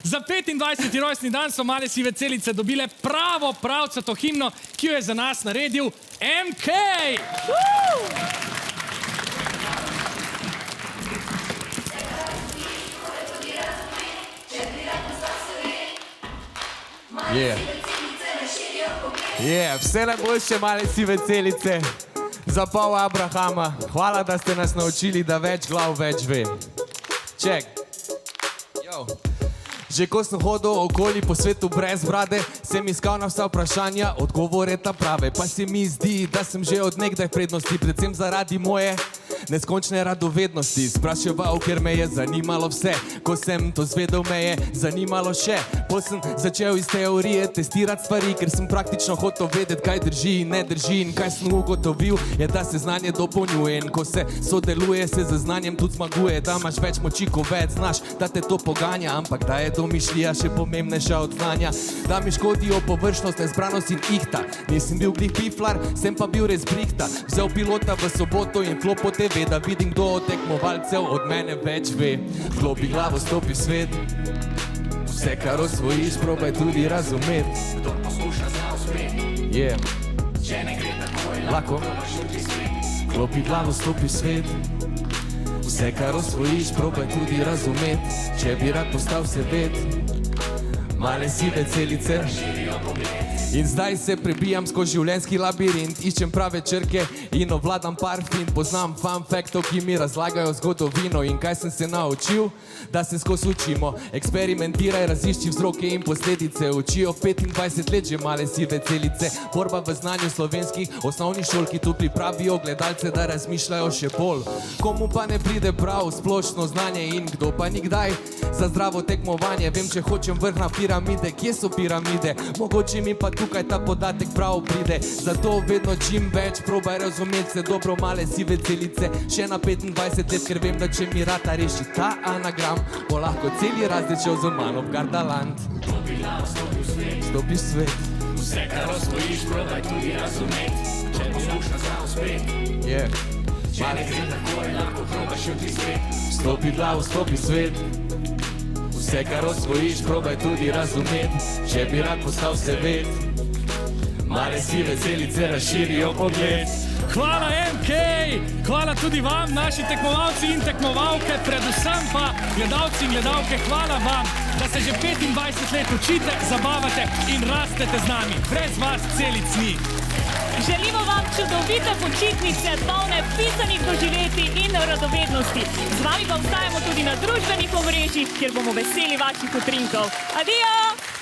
Za 25. rojstni dan so male sive celice dobile pravo pravcato himno, ki jo je za nas naredil MK! Vse najboljše, male sive celice, za pol Abrahama. Hvala, da ste nas naučili, da več glav več ve. Ček. Že ko sem hodil okoli po svetu brez brade, sem iskal na vsa vprašanja odgovore ta prave. Pa se mi zdi, da sem že od nekdaj v prednosti, predvsem zaradi moje neskončne radovednosti. Spraševal, ker me je zanimalo vse, ko sem to zvedel, me je zanimalo še. Pol sem začel iz teorije testirati stvari, ker sem praktično hotel vedeti, kaj drži in ne drži. In kaj sem ugotovil, je, da se znanje dopolnjuje. In ko se sodeluje, se z znanjem tudi zmaguje. Da imaš več moči, ko več znaš, da te to poganja. Ampak da je domišljija še pomembnejša od znanja. Da mi škodijo površnost, nezbranost in ihta. Nisem bil glih piflar, sem pa bil res brihta. Vzel pilota v soboto in klop po TV, da vidim, kdo od tekmovalcev od mene več ve. Vklopi glavo, stopi svet. Vse, kar osvojiš, probaj tudi razumeti. Kdo posluša, zna uspeti. Če ne gre takoj, lahko probaš jutri svet. Vklopi glavo, stopi svet. Vse, kar osvojiš, probaj tudi razumeti. Če bi rad postal svet. Male sive celice širijo pogled. In zdaj se prebijam skozi življenjski labirint. Iščem prave črke in ovladam par fint. Poznam fun faktov, ki mi razlagajo zgodovino. In kaj sem se naučil? Da se skozi učimo. Eksperimentiraj, razišči vzroke in posledice. Učijo 25 let že male sive celice. Borba v znanju slovenskih osnovnih šol, ki tu pripravijo gledalce, da razmišljajo še bolj. Komu pa ne pride prav splošno znanje in kdo pa nikdaj za zdravo tekmovanje. Vem, če hočem vrh na piramide. Kje so piramide? Mogoče mi pa tukaj ta podatek prav pride. Zato vedno čim več probaj razumeti se dobro, male sive celice. Še na 25 let, ker vem, da če mi rata reši ta anagram, bo lahko celi različev z mano v Gardaland. Stopi glavo, stopi v svet. Stopi v svet. Vse, kar osvojiš, probaj tudi razumeti. Če posluša, zna uspeti. Če ne gre takoj, lahko probaš jutri svet. Stopi glavo, stopi v svet. Vse, kar osvojiš, probaj tudi razumeti. Če bi rad postal svet. Male sive celice razširijo pogled. Hvala MK! Hvala tudi vam, naši tekmovalci in tekmovalke, predvsem pa gledalci in gledalke, hvala vam, da se že 25 let učite, zabavate in rastete z nami. Brez vas celic ni. Želimo vam čudovite počitnice, polne pisanih doživetij in radovednosti. Z vami pa ostajamo tudi na družbenih omrežjih, kjer bomo veseli vaših utrinkov. Adijo!